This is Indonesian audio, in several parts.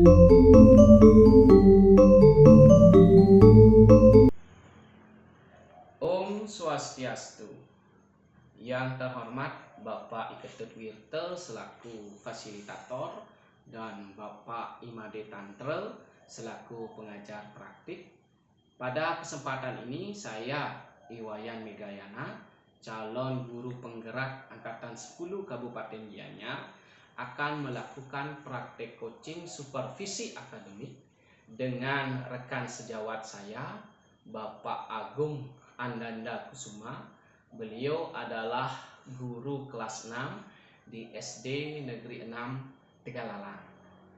Om Swastiastu. Yang terhormat Bapak Iketut Wirte selaku fasilitator dan Bapak Imade Tantrel selaku pengajar praktik. Pada kesempatan ini saya Iwayan Megayana, calon guru penggerak angkatan 10 Kabupaten Gianyar, akan melakukan praktek coaching supervisi akademik dengan rekan sejawat saya, Bapak Agung Andanda Kusuma. Beliau adalah guru kelas 6 di SD Negeri 6 Tegalalang.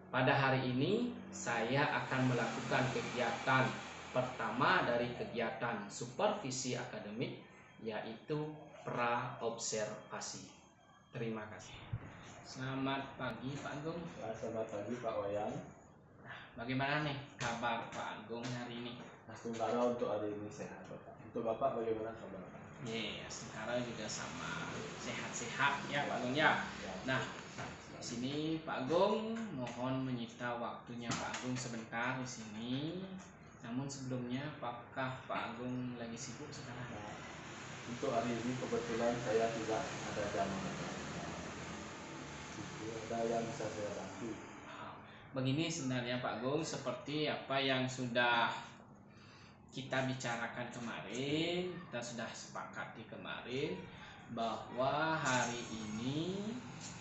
Pada hari ini saya akan melakukan kegiatan pertama dari kegiatan supervisi akademik, yaitu pra-observasi. Terima kasih. Selamat pagi Pak Agung. Selamat pagi Pak Wayan. Bagaimana nih kabar Pak Agung hari ini? Astungkara untuk hari ini sehat Bapak. Untuk Bapak bagaimana kabar Bapak? Astungkara juga sama sehat-sehat ya Pak Agung ya. Nah, di sini Pak Agung mohon menyita waktunya Pak Agung sebentar di sini. Namun sebelumnya, apakah Pak Agung lagi sibuk sekarang? Untuk hari ini kebetulan saya tidak ada jam. Ada yang bisa saya bantu. Begini sebenarnya Pak Agung, seperti apa yang sudah kita bicarakan kemarin, kita sudah sepakati kemarin bahwa hari ini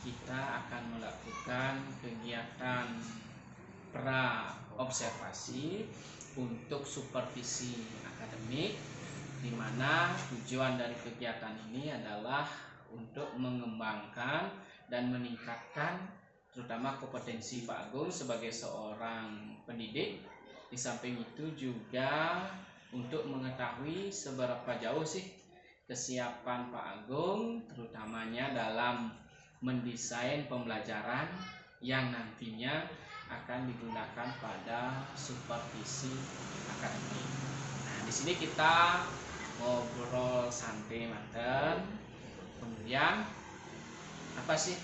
kita akan melakukan kegiatan pra-observasi untuk supervisi akademik, di mana tujuan dari kegiatan ini adalah untuk mengembangkan dan meningkatkan terutama kompetensi Pak Agung sebagai seorang pendidik. Di samping itu juga untuk mengetahui seberapa jauh sih kesiapan Pak Agung terutamanya dalam mendesain pembelajaran yang nantinya akan digunakan pada supervisi akademik. Nah, di sini kita ngobrol santai manten. Kemudian apa sih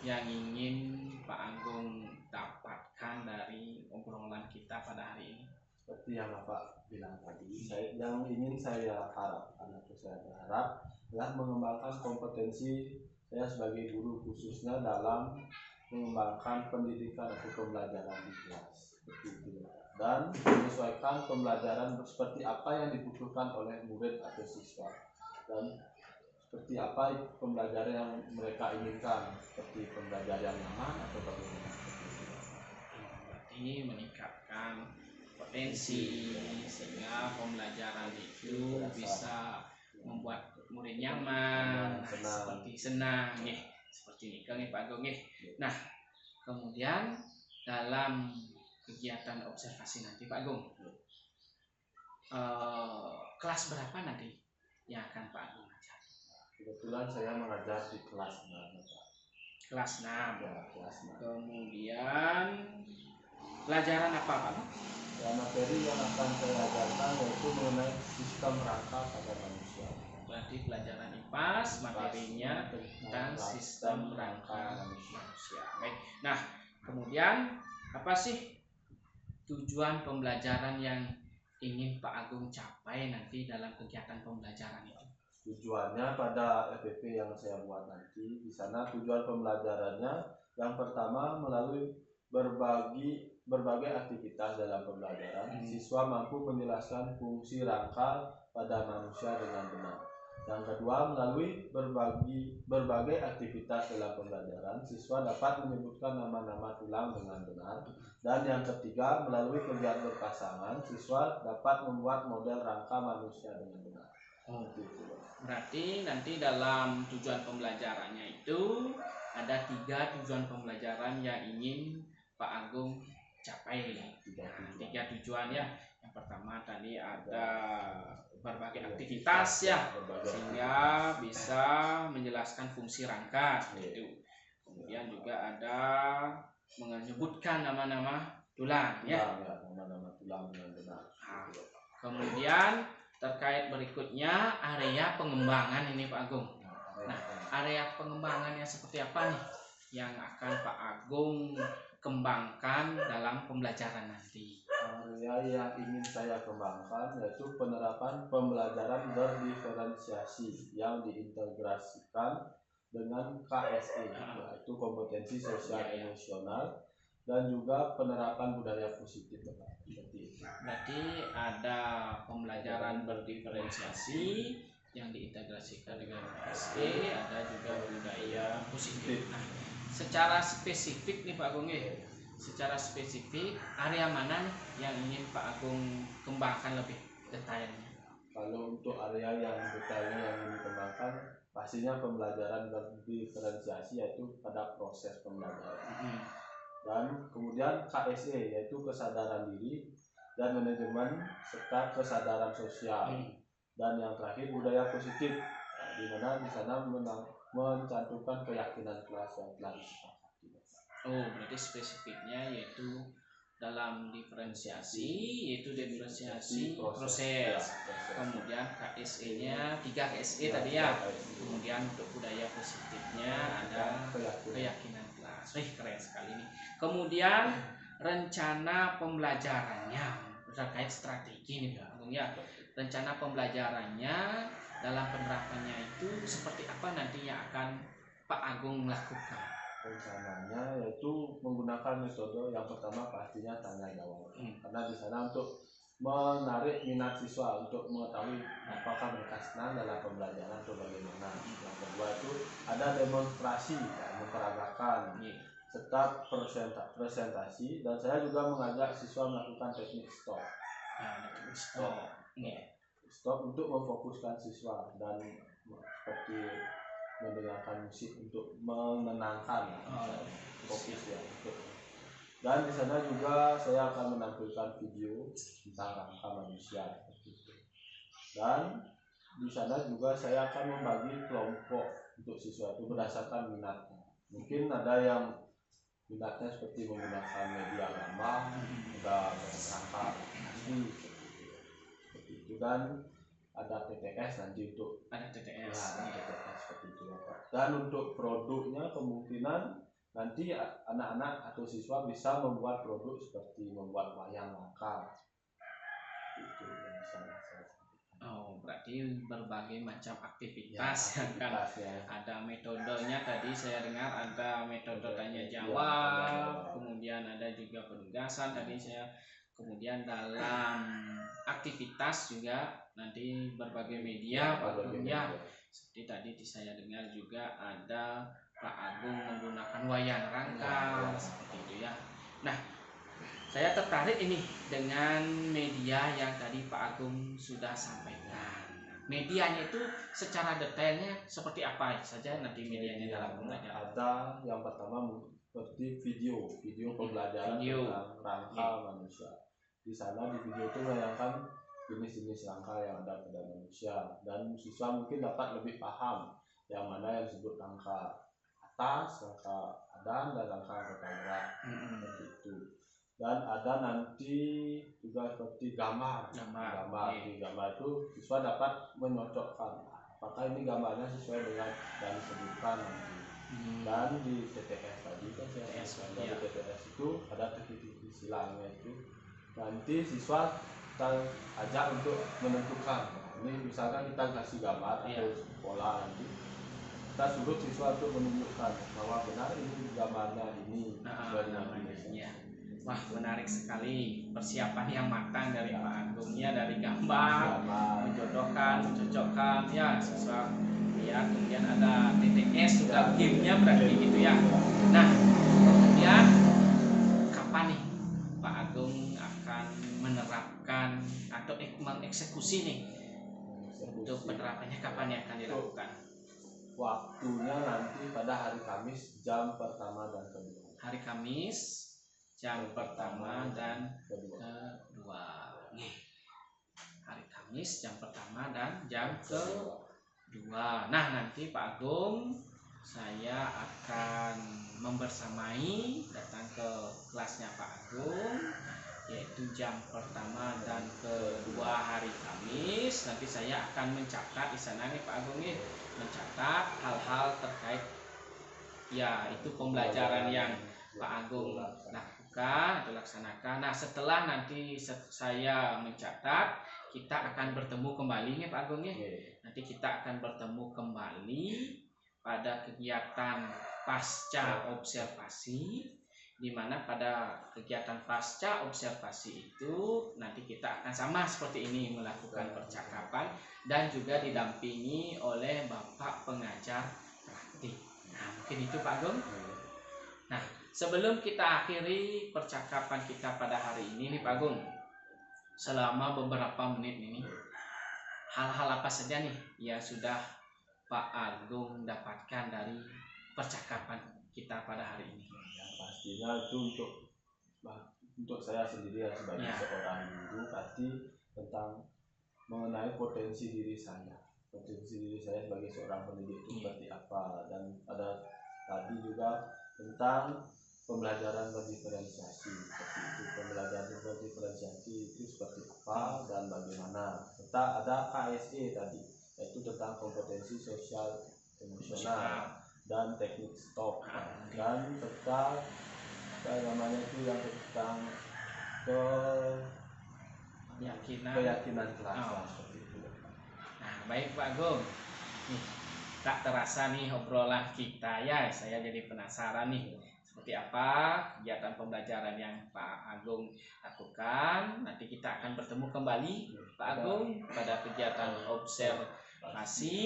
yang ingin Pak Agung dapatkan dari obrolan kita pada hari ini? Seperti yang Bapak bilang tadi, yang ingin saya harapkan atau saya berharap adalah mengembangkan kompetensi saya sebagai guru, khususnya dalam mengembangkan pendidikan atau pembelajaran di kelas seperti itu, dan menyesuaikan pembelajaran seperti apa yang dibutuhkan oleh murid atau siswa, dan seperti apa pembelajaran yang mereka inginkan, seperti pembelajaran yang nyaman atau bagaimana. Berarti meningkatkan potensi sehingga pembelajaran itu bisa membuat murid nyaman, seperti senang nih, seperti ini nih Pak Agung nih. Nah, kemudian dalam kegiatan observasi nanti Pak Agung, kelas berapa nanti yang akan Pak Agung ajar? Kebetulan saya mengajar di kelas 6. Kelas 6. Ya, kelas 6. Kemudian pelajaran apa Pak? Ya, materi yang akan saya ajarkan yaitu mengenai sistem rangka pada manusia. Berarti pelajaran IPAS materinya tentang sistem rangka manusia. Baik. Nah, kemudian apa sih tujuan pembelajaran yang ingin Pak Agung capai nanti dalam kegiatan pembelajaran itu? Tujuannya pada FPP yang saya buat nanti, di sana tujuan pembelajarannya yang pertama melalui berbagai aktivitas dalam pembelajaran, siswa mampu menjelaskan fungsi rangka pada manusia dengan benar. Yang kedua, melalui berbagai aktivitas dalam pembelajaran, siswa dapat menyebutkan nama-nama tulang dengan benar. Dan yang ketiga, melalui kegiatan berpasangan, siswa dapat membuat model rangka manusia dengan benar. Berarti nanti dalam tujuan pembelajarannya itu ada 3 tujuan pembelajaran yang ingin Pak Agung capai. 3 tujuan ya. Yang pertama tadi ada berbagai aktivitas ya, sehingga bisa menjelaskan fungsi rangka itu. Kemudian juga ada menyebutkan nama-nama tulang ya. Nama-nama tulang dengan benar. Kemudian terkait berikutnya area pengembangan ini Pak Agung. Nah, area pengembangannya seperti apa nih yang akan Pak Agung kembangkan dalam pembelajaran nanti? Area yang ingin saya kembangkan yaitu penerapan pembelajaran berdiferensiasi yang diintegrasikan dengan KSE, yaitu kompetensi sosial emosional, dan juga penerapan budaya positif, seperti itu. Berarti ada pembelajaran berdiferensiasi yang diintegrasikan dengan KSE, ada juga budaya positif. Nah, secara spesifik nih Pak Agung ya, secara spesifik area mana nih yang ingin Pak Agung kembangkan lebih detailnya? Kalau untuk area yang detailnya yang ingin dikembangkan, pastinya pembelajaran berdiferensiasi yaitu pada proses pembelajaran. Dan kemudian KSE yaitu kesadaran diri dan manajemen serta kesadaran sosial. Dan yang terakhir budaya positif, di mana di sana mencantumkan keyakinan kelas yang telah disepakati. Oh, berarti spesifiknya yaitu dalam diferensiasi, yaitu diferensiasi proses. Kemudian KSE-nya 3 KSE tadi ya. Kemudian untuk budaya positifnya ada keyakinan kelas. Keren sekali nih. Kemudian rencana pembelajarannya terkait strategi nih Pak Agung ya. Rencana pembelajarannya dalam penerapannya itu seperti apa nantinya akan Pak Agung melakukan? Rencananya yaitu menggunakan metode yang pertama pastinya tanya jawab, karena di sana untuk menarik minat siswa untuk mengetahui apakah mereka senang dalam pembelajaran atau bagaimana. Yang kedua itu ada demonstrasi, memperagakan, serta presentasi, dan saya juga mengajak siswa melakukan teknik stop. Stop untuk memfokuskan siswa dan seperti mendengarkan musik untuk menenangkan fokus ya. Dan di sana juga saya akan menampilkan video tentang rangka manusia. Dan di sana juga saya akan membagi kelompok untuk siswa itu berdasarkan minatnya. Mungkin ada yang minatnya seperti menggunakan media gambar, ada rangka asli seperti itu, dan ada TTS nanti untuk TTS seperti itu ya Pak. Dan untuk produknya kemungkinan nanti anak-anak atau siswa bisa membuat produk seperti membuat wayang langka. Itu yang bisa saya sampaikan. Oh, berarti berbagai macam aktivitas yang kan ada metodenya tadi saya dengar ada metode tanya jawab, kemudian ada juga penugasan tadi saya. Kemudian dalam aktivitas juga nanti berbagai media Pak Agung ya. Seperti tadi saya dengar juga ada Pak Agung menggunakan wayang rangka seperti itu ya. Nah, saya tertarik ini dengan media yang tadi Pak Agung sudah sampaikan. Medianya itu secara detailnya seperti apa saja nanti medianya dalam pembelajaran? Ada yang pertama seperti video pembelajaran tentang rangka manusia. Di sana di video itu menayangkan jenis-jenis rangka yang ada pada manusia, dan siswa mungkin dapat lebih paham yang mana yang disebut rangka atas, rangka adan, dan rangka anggota berat seperti itu. Dan ada nanti juga seperti gambar. Di gambar itu siswa dapat menyocokkan apakah ini gambarnya sesuai dengan dan disebutkan nanti. Dan di TTS tadi kan saya di TTS itu ada titik-titik silangnya itu. Nanti siswa kita ajak untuk menentukan. Ini misalkan kita kasih gambar atau pola, nanti kita suruh siswa untuk menunjukkan bahwa benar ini gambarnya ini. Wah, menarik sekali persiapan yang matang dari Pak Agung ya, dari gambar, menjodohkan, mencocokkan ya siswa ya. Kemudian ada TTS juga gamenya berarti gitu ya. Nah, kemudian kapan nih Pak Agung akan menerapkan atau mengeksekusi nih untuk penerapannya, kapan yang akan dilakukan? Waktunya nanti pada hari Kamis jam pertama dan kedua. Hari Kamis jam pertama dan kedua. Hari Kamis jam pertama dan jam kedua. Nah, nanti Pak Agung saya akan membersamai datang ke kelasnya Pak Agung, yaitu jam pertama dan kedua hari Kamis. Nanti saya akan mencatat di sana nih Pak Agung nih, mencatat hal-hal terkait ya itu pembelajaran yang Pak Agung lakukan atau laksanakan. Nah, setelah nanti saya mencatat, kita akan bertemu kembali nih Pak Agung ya. Nanti kita akan bertemu kembali pada kegiatan pasca observasi, di mana pada kegiatan pasca observasi itu nanti kita akan sama seperti ini melakukan percakapan dan juga didampingi oleh Bapak pengajar praktik. Nah, mungkin itu Pak Agung. Nah, sebelum kita akhiri percakapan kita pada hari ini nih Pak Agung, selama beberapa menit ini, hal-hal apa saja nih yang sudah Pak Agung dapatkan dari percakapan kita pada hari ini? Yang pastinya itu untuk saya sendiri ya, sebagai seorang guru, pasti tentang mengenai potensi diri saya sebagai seorang pendidik itu seperti apa, dan ada tadi juga tentang pembelajaran berdiferensiasi seperti itu, pembelajaran berdiferensiasi itu seperti apa dan bagaimana, serta ada KSE tadi, yaitu tentang kompetensi sosial emosional dan teknik stop, dan serta namanya itu yang tentang keyakinan kelas seperti itu. Nah, baik Pak Agung, nih tak terasa nih obrolan kita ya, saya jadi penasaran nih seperti apa kegiatan pembelajaran yang Pak Agung lakukan. Nanti kita akan bertemu kembali Pak Agung pada kegiatan observasi.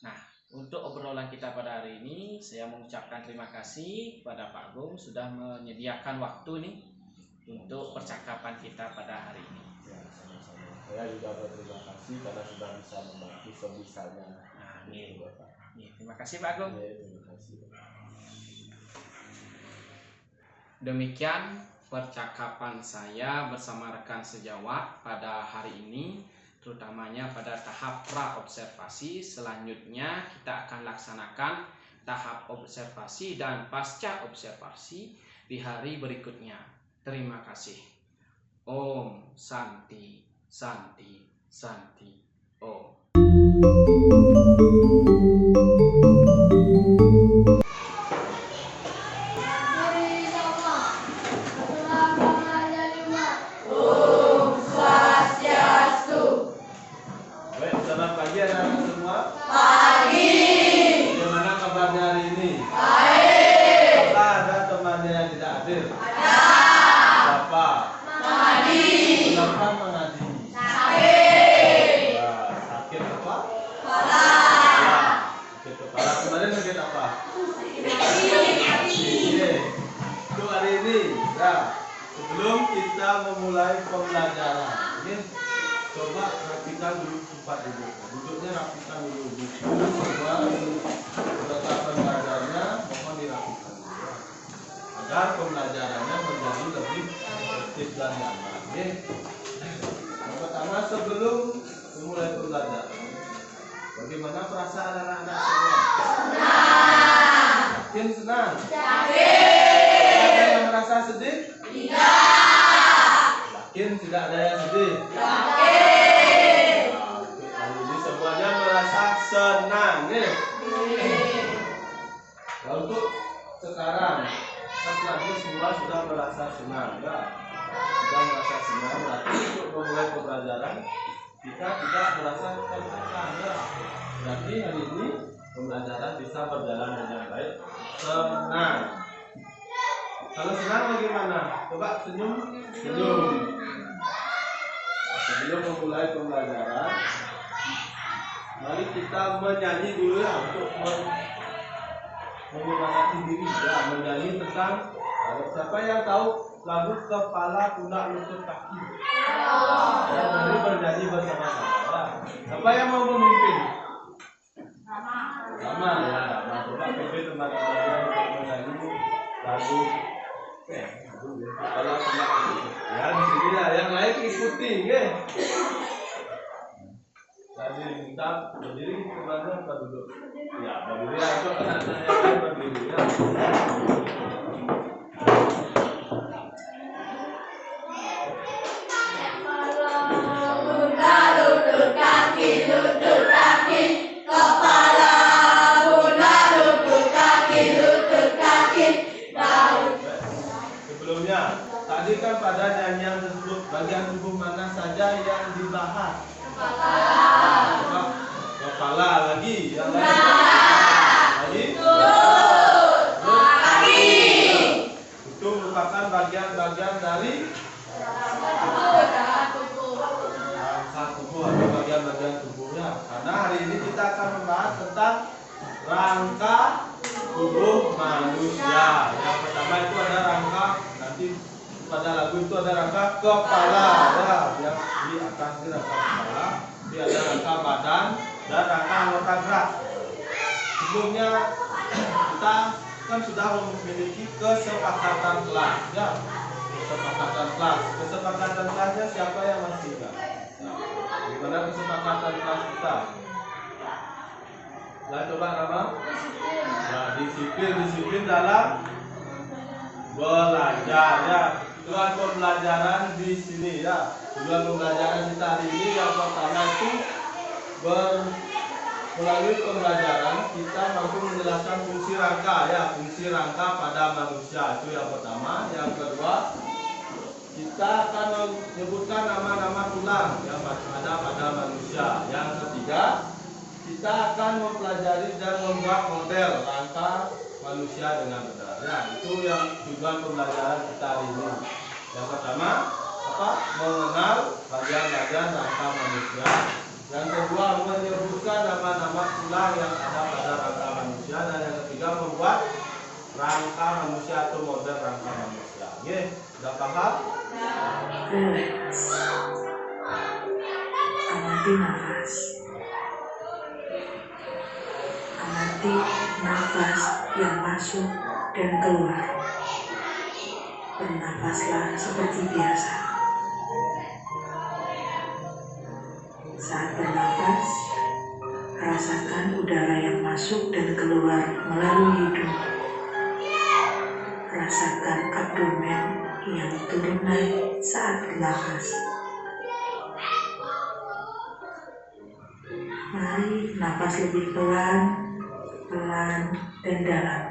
Nah, untuk obrolan kita pada hari ini, saya mengucapkan terima kasih kepada Pak Agung sudah menyediakan waktu nih untuk percakapan kita pada hari ini. Ya, sama-sama. Saya juga berterima kasih karena sudah bisa membantu sebisanya. Amin. Terima kasih Pak Agung. Terima kasih. Demikian percakapan saya bersama rekan sejawat pada hari ini, terutamanya pada tahap pra-observasi. Selanjutnya kita akan laksanakan tahap observasi dan pasca observasi di hari berikutnya. Terima kasih. Om Santi Santi Santi Om. Sebelum kita memulai pembelajaran, ini coba rapikan dulu tempat duduk. Duduknya rapikan dulu. Semua perlengkapan belajarnya mohon dirapikan dulu, agar pembelajarannya menjadi lebih tertib dan nyaman. Yang pertama, sebelum memulai pembelajaran, bagaimana perasaan anak-anak semua? Senang. Yakin senang? Yakin. Ada yang merasa sedih? Tidak. Yakin tidak ada yang sedih? Yakin. Nah, ini semuanya merasa senang, nih. Nah, untuk sekarang, setelahnya semua sudah merasa senang, ya. Sudah merasa senang, berarti untuk memulai pembelajaran kita tidak merasa tertekan, ya. Berarti hari ini pembelajaran bisa berjalan dengan baik. Senang. Kalau senang bagaimana? Coba senyum. Sebelum memulai pembelajaran, mari kita menyanyi dulu ya, untuk menyemangati diri ya, menyanyi tentang siapa yang tahu lagu Kepala Pundak Lutut Kaki? Ya, mari bernyanyi bersama-sama. Siapa yang mau memimpin? Sama ya. Nah, coba pimpin teman-teman untuk menyanyi lagu Kepala Pundak Lutut. Ya, di sini lah, yang lain ikuti, ya. Tadi minta berdiri kemana apa duduk? Ya, berdiri aja, anak-anak yang lain berdiri ya. Kepala, pundak, lutut, kaki, daun Tadi kan pada nyanyian tersebut bagian tubuh mana saja yang dibahas? Kepala lagi, yang lain lagi. Itu merupakan bagian-bagian dari rangka tubuh atau bagian-bagian tubuhnya. Karena hari ini kita akan membahas tentang rangka tubuh manusia. Yang pertama itu ada rangka, nanti pada lagu itu ada rangka kepala, ya, yang di atas ini rangka kepala, di ada rangka badan dan rangka anggota gerak. Sebelumnya kita kan sudah memiliki kesepakatan kelas, ya, kesepakatan kelasnya siapa yang masih ingat? Nah, gimana kesepakatan kelas kita? Nah, coba nama? Nah, disiplin dalam belajar, ya. Tujuan pembelajaran di sini, ya. Tujuan pembelajaran kita hari ini yang pertama itu melalui pembelajaran kita mampu menjelaskan fungsi rangka, ya, fungsi rangka pada manusia itu yang pertama. Yang kedua, kita akan menyebutkan nama-nama tulang yang ada pada manusia. Yang ketiga, kita akan mempelajari dan membuat model rangka manusia dengan benar. Ya, itu yang tujuan pembelajaran kita hari ini. Yang pertama, mengenal bagian-bagian rangka manusia. Yang kedua, menyebutkan nama-nama tulang yang ada pada rangka manusia. Dan yang ketiga, membuat rangka manusia atau model rangka manusia. Oke, sudah paham? Amati nafas. Amati nafas yang masuk dan keluar. Bernafaslah seperti biasa. Saat bernafas, rasakan udara yang masuk dan keluar melalui hidung. Rasakan abdomen yang turun naik saat bernafas. Mari nafas lebih pelan, dan dalam.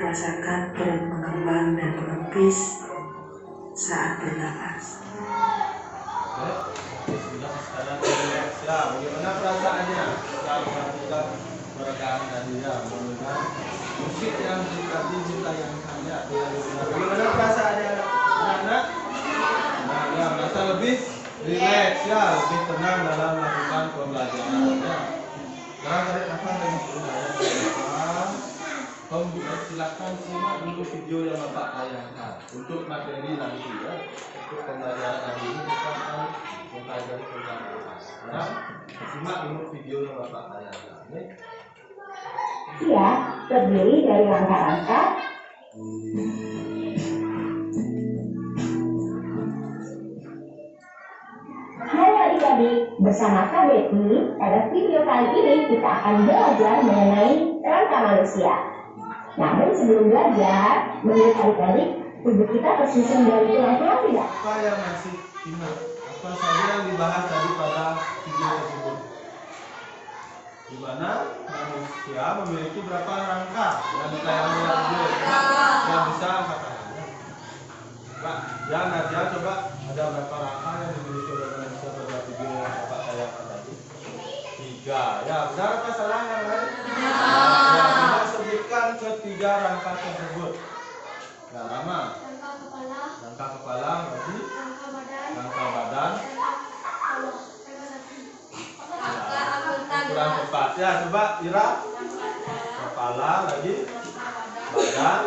Rasakan perut mengembang dan mengempis saat bernafas. Sudah sekarang relax, ya. Bagaimana perasaannya? Kita perhatikan meredam tadi, ya, mendengar musik yang tadi ditayangkan, ya. Bagaimana perasaannya anak-anak? Nah, ya, merasa lebih relax, ya, lebih tenang dalam melakukan pembelajaran, ya. Sekarang tarik nafas dari sini, ya. Silakan simak dulu video yang Bapak tayangkan untuk materi nanti, ya. Untuk pembelajaran hari ini kita akan mempelajari tentang nafas. Sekarang simak dulu video yang Bapak tayangkan, ya. Ya, terdiri dari rangka-rangka. Hai adik-adik, bersama KBI, pada video kali ini kita akan belajar mengenai rangka manusia. Namun sebelum belajar, menurut adik-adik, tubuh kita tersusun dari tulang-tulang tidak? Apa yang masih ingat? Apa saja yang dibahas tadi pada video tersebut? Di mana manusia memiliki berapa rangka yang ditayangkan dalam video yang bisa angkat tangannya? Pak, ya Nadia, coba ada berapa rangka yang dimiliki oleh manusia pada video yang Bapak tayangkan tadi? 3. Ya, benar apa salah yang lain? Ya, kita sebutkan ketiga rangka tersebut. Ya, Rama. Rangka kepala, berarti rangka badan. Kurang tepat, ya. Coba Ira. Kepala lagi, badan.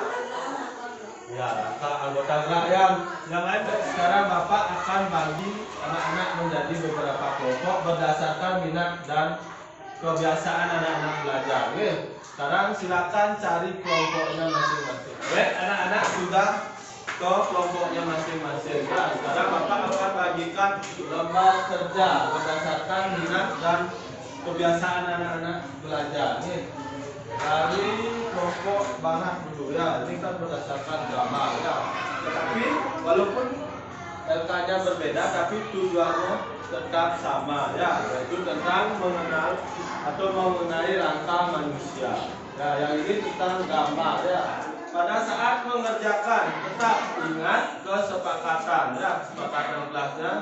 Ya, rangka anggota gerak yang lain. Sekarang Bapak akan bagi anak-anak menjadi beberapa kelompok berdasarkan minat dan kebiasaan anak-anak belajar. Oke. Sekarang silakan cari kelompoknya masing-masing. Baik, anak-anak sudah ke kelompoknya masing-masing. Nah, sekarang Bapak akan bagikan lembar kerja berdasarkan minat dan kebiasaan anak-anak belajar. Nih, dari kelompok barat dulu, ya. Ini kan berdasarkan gambar, ya. Tetapi walaupun LK-nya berbeda, tapi tujuannya tetap sama, ya, yaitu tentang mengenal atau mengenai rangka manusia. Ya, yang ini tentang gambar, ya. pada saat mengerjakan tetap ingat kesepakatan ya, kesepakatan kelasnya,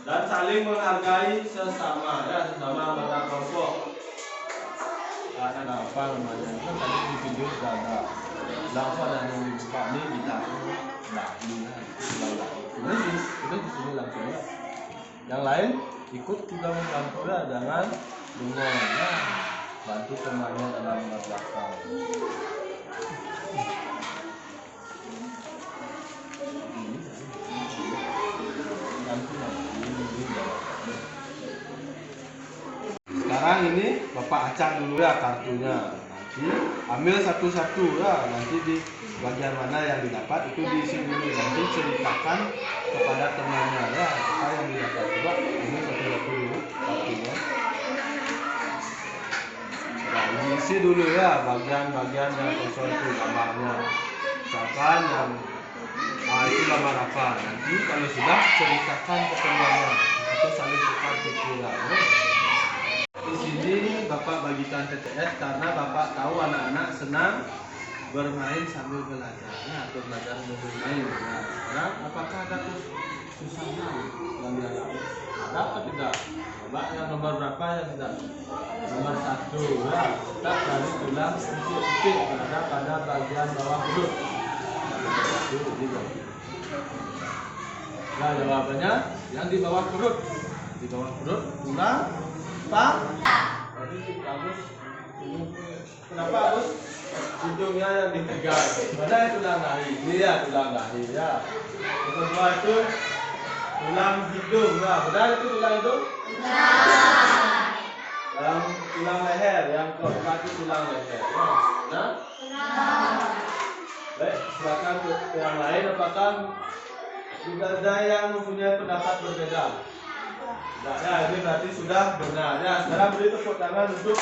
dan saling menghargai sesama ya, sesama anggota kelompok. Ada apa namanya? Kan tadi di video sudah ada. Langsung ada yang dibuka nih di dalam ini kita di sini langsung ya. Yang lain ikut juga membantu ya, jangan bengong ya. Bantu temannya dalam mengerjakan. Sekarang ini Bapak acak dulu ya kartunya. Nanti ambil satu-satu ya. Nanti di bagian mana yang didapat itu diisi dulu. Nanti ceritakan kepada temannya ya apa yang didapat. Coba ambil satu-satu dulu kartunya. Nah, diisi dulu ya bagian-bagian yang kosong itu gambarnya. Misalkan yang itu gambar apa. Nanti kalau sudah ceritakan ke temannya atau saling tukar pikiran. Di sini Bapak bagikan TTS karena Bapak tahu anak-anak senang bermain sambil belajar ya, atau belajar bermain. Nah, sekarang apakah ada kesusahan yang dialami? Ada atau tidak? Coba yang nomor berapa yang tidak? Nomor 1 ya, kita dari tulang titik-titik ada pada bagian bawah perut. Nah, jawabannya yang di bawah perut. Di bawah perut tulang apa? Tadi Agus, kenapa Agus? Hidungnya yang dipegang. Mana itu tulang dahi? Ini ya tulang dahi ya. Yang kedua itu tulang hidung. Nah, benar itu tulang hidung? Benar. Yang tulang leher, yang keempat itu tulang leher. Nah, baik, silakan yang lain. Apakah juga ada yang mempunyai pendapat berbeda? Nah, ya, ini berarti sudah benar ya. Sekarang beri tepuk tangan untuk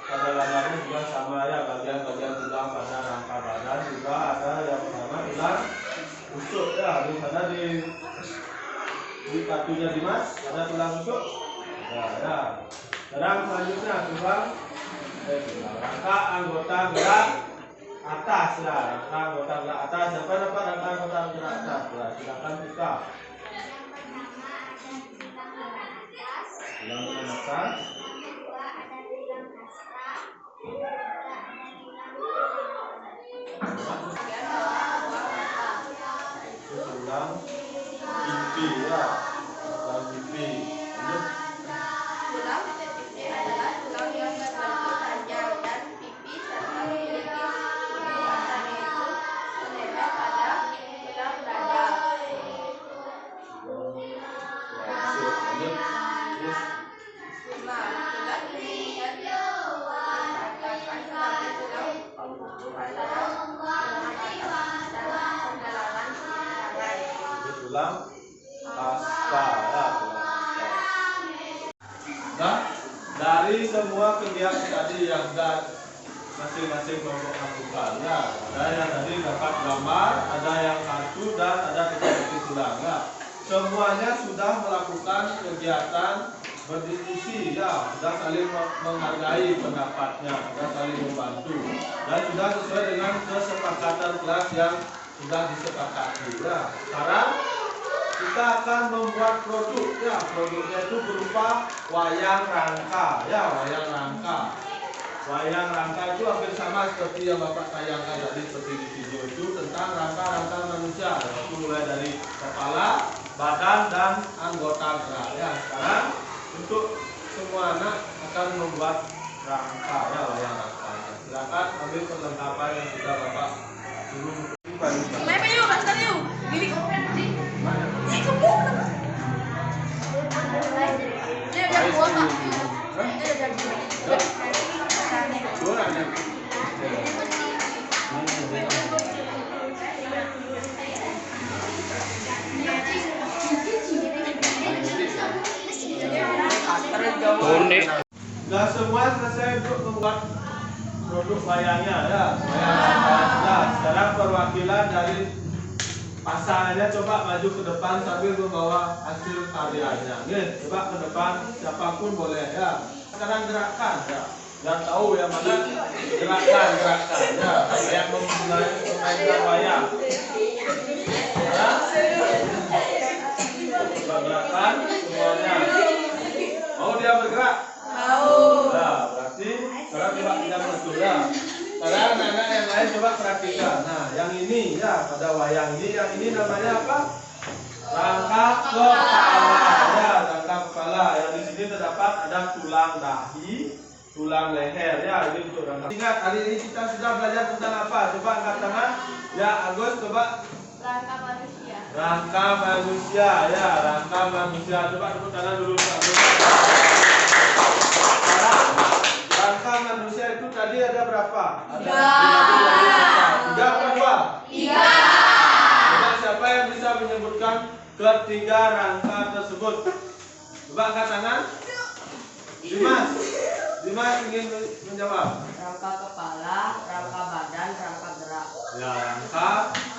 pada layarnya juga sama ya, bagian-bagian tulang pada rangka badan juga ada yang sama tulang rusuk ya. Di sana di kartunya Dimas ada tulang rusuk. Ya. Sekarang selanjutnya tulang rangka anggota gerak atas ya, rangka anggota gerak atas. Siapa dapat rangka anggota gerak atas? Ya, silakan buka. Tulang atas. Tulang pipi ya, tulang pipi. Lanjut. Tulang pipi adalah tulang yang berbentuk panjang dan pipi serta memiliki ujung itu menempel pada tulang dada. Lanjut. Terus. 5. Tulang ini dikatakan sebagai tulang penghubung antara tulang atas dan penggalangan tangan. Tulang pasca ya, tulang pasca. Nah, dari semua kegiatan tadi yang sudah masing-masing kelompok lakukan ya, ada yang tadi dapat gambar, ada yang kartu, dan ada kegiatan tulang ya. Semuanya sudah melakukan kegiatan berdiskusi ya, sudah saling menghargai pendapatnya, sudah saling membantu, dan sudah sesuai dengan kesepakatan kelas yang sudah disepakati ya. Sekarang kita akan membuat produk ya, produknya itu berupa wayang rangka ya, wayang rangka. Wayang rangka itu hampir sama seperti yang Bapak tayangkan tadi seperti di video itu, tentang rangka-rangka manusia, yaitu mulai dari kepala, badan, dan anggota gerak ya. Sekarang untuk semua anak akan membuat rangka ya, wayang rangka. Silakan ambil perlengkapan yang sudah Bapak suruh. Main yuk, pasal yuk. Gini. Ini ada buah Pak. Ini ada daging. Sudah semua selesai untuk membuat produk wayangnya ya, wayang rangka. Nah, sekarang perwakilan dari pasangannya coba maju ke depan sambil membawa hasil karyanya. Nih, coba ke depan, siapapun boleh ya. sekarang gerakan ya. Dan tahu yang mana gerakan ya. Kayak memainkan wayang. Ya. Gerakan semuanya. Mau dia bergerak? Mau. Nah, berarti sekarang coba kita betul ya. Sekarang anak yang lain coba perhatikan. Nah, yang ini ya pada wayang ini, yang ini namanya apa? Rangkap kepala. Ya, rangkap kepala. Yang di sini terdapat ada tulang dahi, tulang leher. Ya, ini untuk rangkap. Ingat, hari ini kita sudah belajar tentang apa? Coba angkat tangan. Ya, Agus coba. Rangka manusia. Rangka manusia. Ya, rangka manusia. Coba tepuk tangan dulu Pak Agus. Rangka manusia itu tadi ada berapa? Ada 3 apa 2? 3. Coba siapa yang bisa menyebutkan ketiga rangka tersebut? Coba angkat tangan. Dimas ingin menjawab. Rangka kepala, rangka badan, rangka gerak. Ya, rangka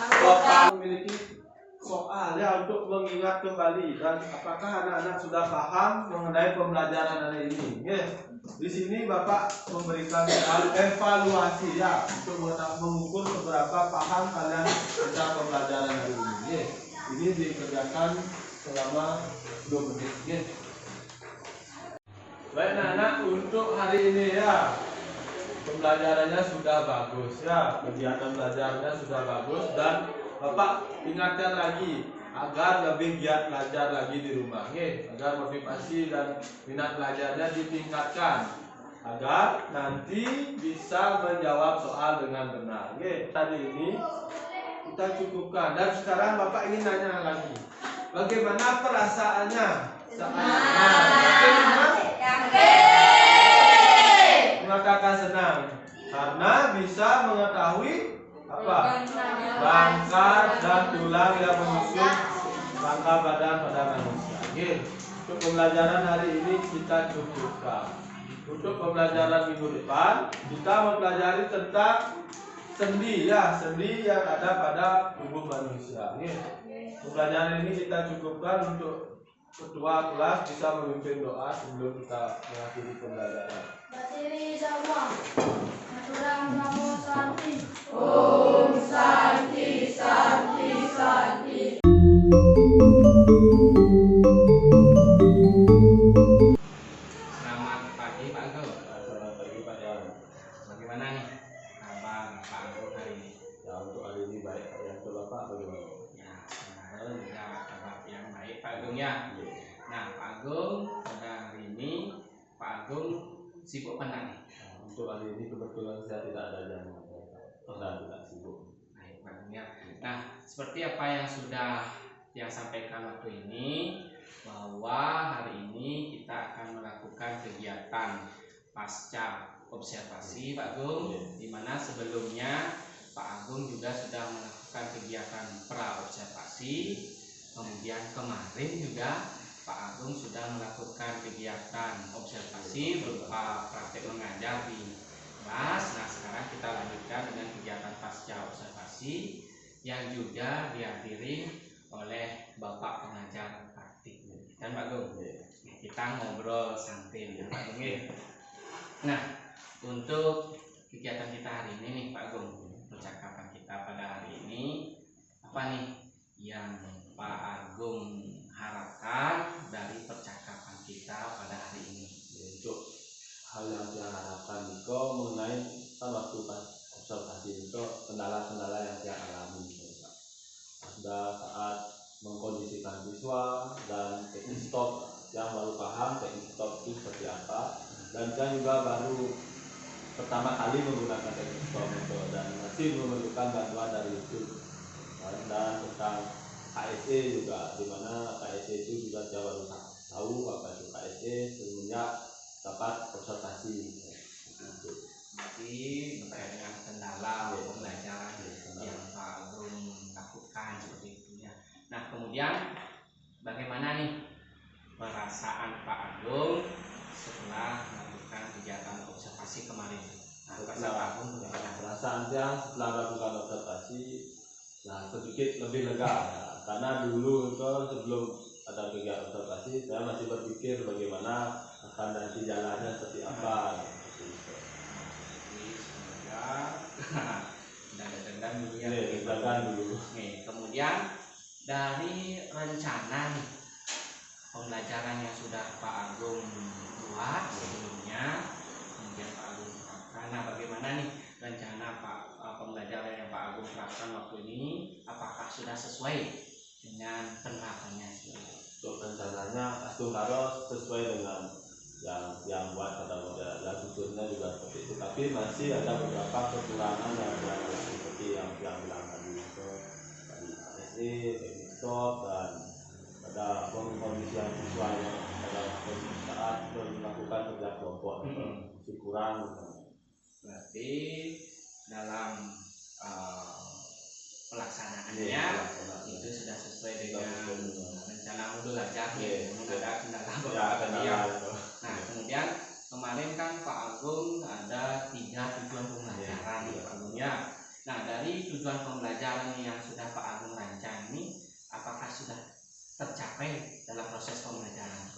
kepala memiliki soal ya untuk mengingat kembali, dan apakah anak-anak sudah paham mengenai pembelajaran hari ini? Ya. Di sini Bapak memberikan evaluasi ya untuk mengukur seberapa paham kalian tentang pembelajaran hari ini. Ya. Ini dikerjakan selama 2 menit. Ya. Baik anak-anak, untuk hari ini ya pembelajarannya sudah bagus ya, kegiatan belajarnya sudah bagus, dan Bapak ingatkan lagi agar lebih giat belajar lagi di rumah, agar motivasi dan minat belajarnya ditingkatkan, agar nanti bisa menjawab soal dengan benar. Tadi ini kita cukupkan, dan sekarang Bapak ingin nanya lagi, bagaimana perasaannya saat mengatakan senang karena bisa mengetahui apa rangka dan tulang yang menyusun rangka badan pada manusia. Untuk pembelajaran hari ini kita cukupkan. Untuk pembelajaran minggu depan kita mempelajari tentang sendi ya, sendi yang ada pada tubuh manusia. Pembelajaran ini kita cukupkan. Untuk ketua kelas bisa memimpin doa sebelum kita mengakhiri pembelajaran. Berdiri semua. Aturang namo santi. Om Santi Santi Santi. Selamat pagi Pak Agus. Selamat pagi Pak Yan. Bagaimana nih kabar Pak Agus hari ini? Ya, untuk hari ini baik Pak Yan. Untuk Bapak bagaimana? Ya, sebenarnya juga kabar yang baik Pak Agung ya. Nah, Pak Agung pada hari ini Pak Agung sibuk mana nih? Untuk hari ini kebetulan saya tidak ada jam dan tidak sibuk. Baik Pak Agung ya. Nah, seperti apa yang sudah sampaikan waktu ini, bahwa hari ini kita akan melakukan kegiatan pasca observasi Pak Agung, di mana sebelumnya Pak Agung juga sudah melakukan kegiatan pra observasi, kemudian kemarin juga Pak Agung sudah melakukan kegiatan observasi berupa praktek mengajar di kelas. Nah, sekarang kita lanjutkan dengan kegiatan pasca observasi yang juga dihadiri oleh Bapak pengajar praktik. Dan Pak Agung, kita ngobrol santai ya Pak Agung. Nah, untuk kegiatan kita hari ini nih Pak Agung, percakapan kita pada hari ini apa nih yang Pak Agung harapkan dari percakapan kita pada hari ini? Untuk hal yang saya harapkan itu mengenai kan waktu observasi itu kendala-kendala yang saya alami, ada saat mengkondisikan siswa dan teknik stop yang baru paham teknik stop itu seperti apa, dan saya juga baru pertama kali menggunakan teknik stop itu dan masih memerlukan bantuan dari YouTube, dan tentang KSE juga, di mana KSE itu juga saya baru tahu apa itu KSE semenjak dapat observasi. Jadi terkait dengan kendala pembelajaran yang Pak Agung lakukan seperti itu ya. Nah, kemudian bagaimana nih perasaan Pak Agung setelah melakukan kegiatan observasi kemarin? Nah, perasaan Pak Agung bagaimana? Perasaan saya setelah melakukan observasi sedikit lebih lega ya. Karena dulu itu sebelum ada kegiatan observasi saya masih berpikir bagaimana akan nanti jalannya seperti apa. Jadi semoga dan dulu ya. Dulu. Nih, kemudian dari rencana nih pembelajaran yang sudah Pak Agung buat sebelumnya, kemudian Pak Agung terapkan. Nah, bagaimana nih rencana pembelajaran yang Pak Agung terapkan waktu ini? Apakah sudah sesuai dengan penerapannya? Untuk rencananya Astung Karo sesuai dengan yang buat pada model tuturnya juga seperti itu, tapi masih ada beberapa kekurangan yang seperti yang bilang tadi itu tadi ASE, teknik stop, dan ada kondisi yang siswa yang pada saat melakukan kerja kelompok masih kurang. Berarti dalam pelaksanaannya itu sudah sesuai dengan rencana modul aja ya, namun ada kendala beberapa dia. Nah, kemudian kemarin kan Pak Agung ada 3 tujuan pembelajaran Pak Agung ya. Nah, dari tujuan pembelajaran yang sudah Pak Agung rancang ini, apakah sudah tercapai dalam proses pembelajaran?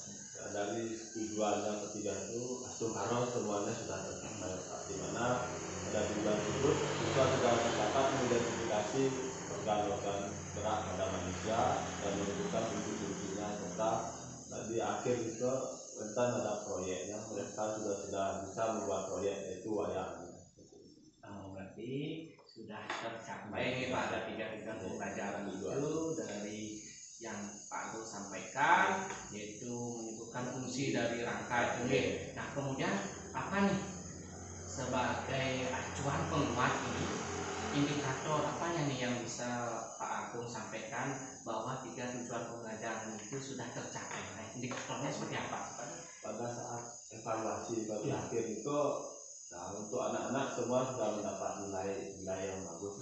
Dari tujuan yang ketiga itu Astung Karo semuanya sudah tercapai, di mana pada tujuan tersebut siswa sudah dapat mengidentifikasi organ-organ gerak pada manusia dan menentukan fungsi-fungsinya, serta di akhir itu rentan ada proyeknya, mereka sudah bisa membuat proyek yaitu wayang. Berarti sudah tercapai nih Pak, ada 3 tujuan pembelajaran itu dari yang Pak Agung sampaikan, yaitu menyebutkan fungsi dari rangka itu. Nah, kemudian apa nih sebagai acuan penguat ini, indikator apanya nih yang bisa Pak Agung sampaikan bahwa 3 tujuan pembelajaran itu sudah tercapai? Nah, indikatornya seperti apa? Pada saat evaluasi pada akhir itu, nah, untuk anak-anak semua sudah mendapat nilai yang bagus,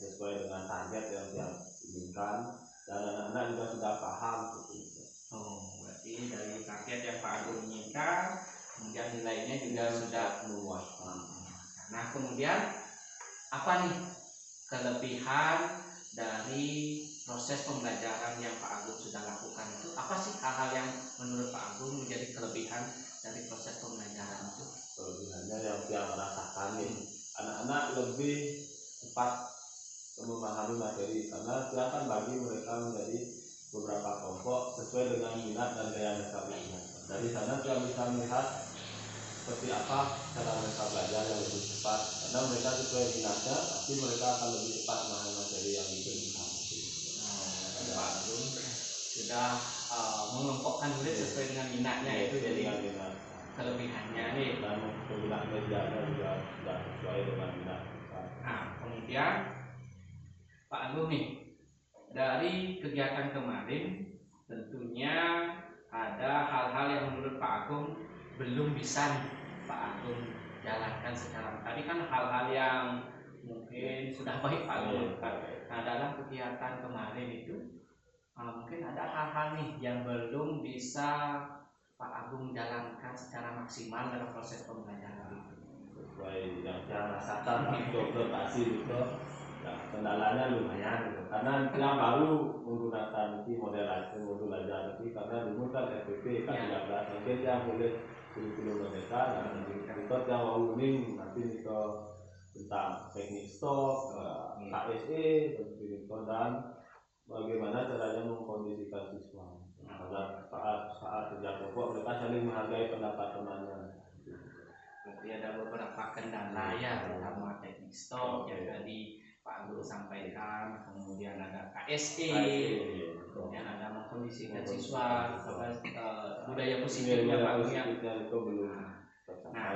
sesuai dengan target yang diinginkan, dan anak-anak juga sudah paham seperti itu. Berarti dari target yang Pak Agung inginkan, kemudian nilainya juga sudah memuaskan. Nah, kemudian apa nih kelebihan dari proses pembelajaran yang Pak Agung sudah lakukan itu? Apa sih hal-hal yang menurut Pak Agung menjadi kelebihan dari proses pembelajaran itu? Kelebihannya yang merasakan nih, anak-anak lebih cepat memahami materi, karena silakan bagi mereka menjadi beberapa kelompok sesuai dengan minat dan gaya mereka belajar. Dari sana kita bisa melihat seperti apa cara mereka belajar yang lebih cepat, karena mereka sesuai minatnya, tapi mereka akan lebih cepat memahami materi yang diberikan. Pak Agung sudah mengelompokkan murid sesuai dengan minatnya, itu jadi kelebihannya nih. Dan penggunaan medianya juga sudah sesuai dengan minat. Nah, kemudian Pak Agung nih, dari kegiatan kemarin tentunya ada hal-hal yang menurut Pak Agung belum bisa nih Pak Agung jalankan sekarang. Tadi kan hal-hal yang mungkin sudah baik Pak Agung lakukan. Nah, dalam kegiatan kemarin itu mungkin ada hal-hal nih yang belum bisa Pak Agung jalankan secara maksimal dalam proses pembelajaran itu. Sesuai yang saya rasakan waktu observasi itu, ya, kendalanya lumayan gitu. Karena kita baru menggunakan model ajar nanti, karena dulu kan FPP kan 13 mungkin yang boleh kurikulum mereka, dan kita yang mau nanti itu tentang teknik stop, KSE, dan bagaimana caranya mengkondisikan siswa agar saat kerja kelompok mereka saling menghargai pendapat temannya. Berarti ada beberapa kendala ya, terutama teknik stop yang tadi Pak Agung sampaikan, kemudian ada KSE, kemudian ada mengkondisikan siswa, budaya positifnya Pak Agung ya. Nah,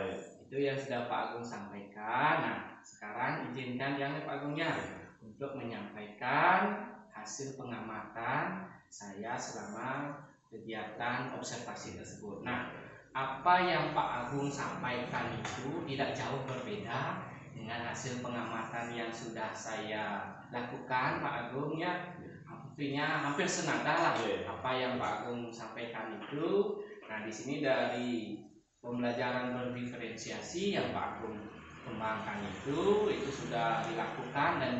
itu yang sudah Pak Agung sampaikan. Nah, sekarang izinkan yang Pak Agung ya untuk menyampaikan hasil pengamatan saya selama kegiatan observasi tersebut. Nah, apa yang Pak Agung sampaikan itu tidak jauh berbeda dengan hasil pengamatan yang sudah saya lakukan Pak Agung ya. Artinya hampir senada lah apa yang Pak Agung sampaikan itu. Nah, di sini dari pembelajaran berdiferensiasi yang Pak Agung kembangkan itu sudah dilakukan, dan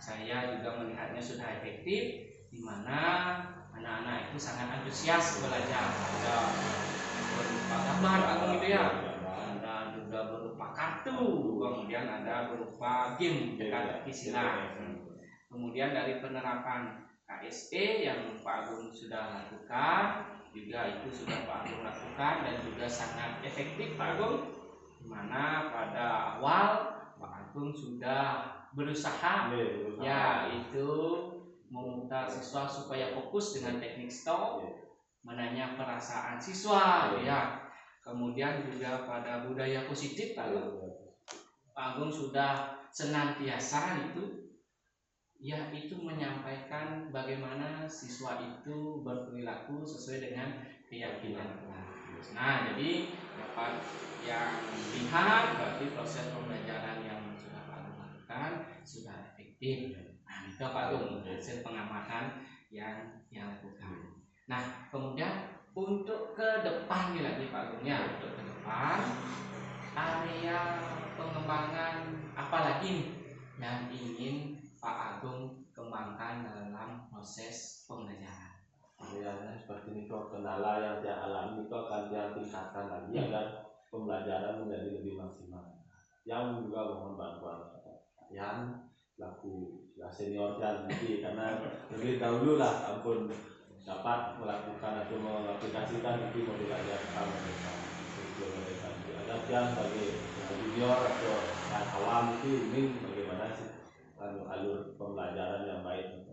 saya juga melihatnya sudah efektif, di mana anak-anak itu sangat antusias belajar. berupa gambar Pak Agung itu ya. Ada juga berupa kartu, kemudian ada berupa game teka-teki silang. Kemudian dari penerapan KSE yang Pak Agung sudah lakukan, juga itu sudah Pak Agung lakukan dan juga sangat efektif Pak Agung, di mana pada awal Pak Agung sudah berusaha yaitu memutar siswa supaya fokus dengan teknik stop, menanya perasaan siswa ya. Kemudian juga pada budaya positif Pak Agung sudah senantiasa itu menyampaikan bagaimana siswa itu berperilaku sesuai dengan keyakinan. Nah, jadi dapat yang dilihat berarti proses pembelajaran yang sudah Pak Agung lakukan sudah efektif. Nah, itu Pak Agung hasil pengamatan yang lakukan. Nah, kemudian untuk ke depan lagi Pak Agung ya, untuk ke depan area pengembangan apa lagi nih yang ingin Pak Agung kembangkan dalam proses pembelajaran? Ya, seperti ini kok kendala yang dia alami kok akan dia tingkatkan lagi agar pembelajaran menjadi lebih maksimal. Yang juga mohon bantuan yang laku senior dan karena lebih dahulu lah ampun dapat melakukan atau mengaplikasikan itu motivasi pertama mereka agar dia sebagai junior atau yang awam itu ingin bagaimana sih alur pembelajaran yang baik.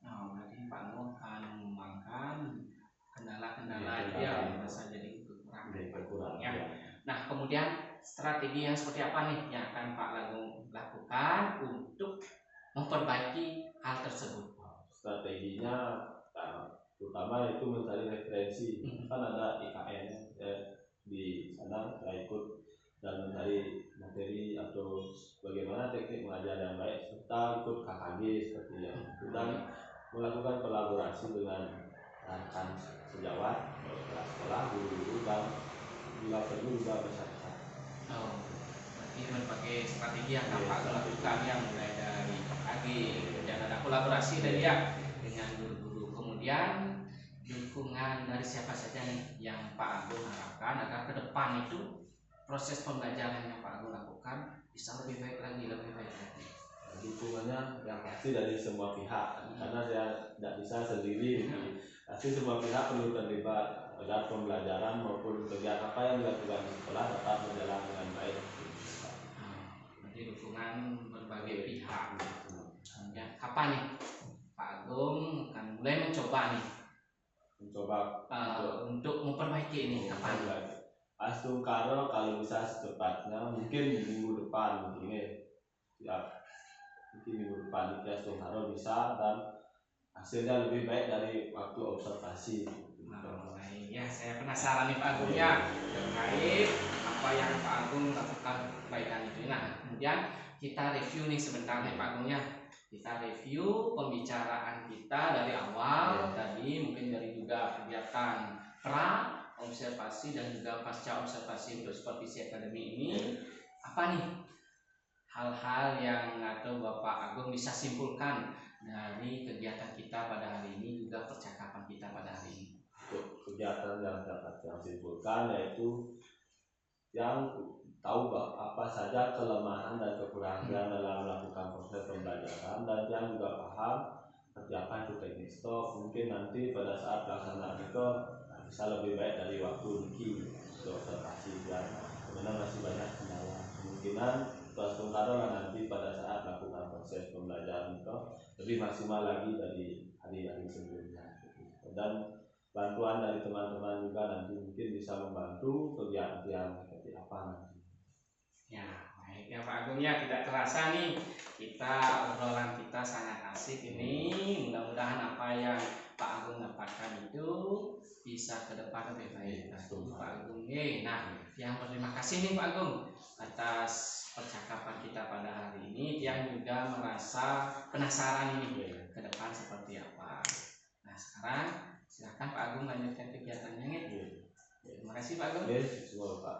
Nah, berarti Pak Agung akan mengembangkan kendala-kendala yang bisa jadi kekurangan ya. Nah, kemudian strategi yang seperti apa nih yang akan Pak Agung lakukan untuk memperbaiki hal tersebut? Strateginya terutama itu mencari referensi. Kan ada IKN di sana saya ikut dan mencari materi atau bagaimana teknik mengajar yang baik serta ikut KKG seperti yang dan melakukan kolaborasi dengan rekan sejawat kelas sekolah, guru-guru dan bila perlu juga masyarakat. Berarti berbagai strategi yang Pak Agung lakukan yang mulai dari KKG, kemudian ada kolaborasi dari dengan guru-guru, kemudian dukungan dari siapa saja nih yang Pak Agung harapkan agar ke depan itu proses pembelajaran yang Pak Agung lakukan bisa lebih baik lagi. Dukungannya yang pasti dari semua pihak karena saya tidak bisa sendiri, pasti semua pihak perlu terlibat agar pembelajaran maupun kegiatan apa yang dilakukan di sekolah dapat berjalan dengan baik. Jadi dukungan berbagai pihak. Ya, kapan nih Pak Agung akan mulai mencoba untuk memperbaiki ini? Kapan? Astung Karo kalau bisa secepatnya mungkin minggu depan mungkin minggu depan Astung Karo bisa dan hasilnya lebih baik dari waktu observasi. Ya, saya penasaran nih Pak Agung ya terkait apa yang Pak Agung lakukan perbaikan itu. Nah, kemudian kita review nih sebentar nih Pak Agung ya. Kita review pembicaraan kita dari awal tadi, mungkin dari juga kegiatan pra observasi dan juga pasca observasi untuk supervisi akademi ini. Apa nih hal-hal yang atau Bapak Agung bisa simpulkan dari kegiatan kita pada hari ini, juga percakapan kita pada hari ini? Untuk kegiatan yang dapat saya simpulkan yaitu yang tahu apa saja kelemahan dan kekurangan dalam melakukan proses pembelajaran dan yang juga paham persiapan untuk teknik stop. Mungkin nanti pada saat pelaksanaan itu bisa lebih baik dari waktu Niki untuk observasi dan sebenarnya masih banyak kendala. Kemungkinan kelas tungkaro nanti pada saat melakukan proses pembelajaran itu lebih maksimal lagi dari hari-hari sebelumnya. Dan bantuan dari teman-teman juga nanti mungkin bisa membantu kegiatan seperti apa nanti. Ya, baik ya Pak Agung ya, tidak terasa nih kita obrolan kita sangat asik ini. Mudah-mudahan apa yang Pak Agung dapatkan itu bisa ke depan lebih baik lagi Pak Agung. Nah, yang berterima kasih nih Pak Agung atas percakapan kita pada hari ini, yang juga merasa penasaran ini ke depan seperti apa. Nah, sekarang silakan Pak Agung lanjutkan kegiatannya nih. Terima kasih Pak Agung. Semua Pak.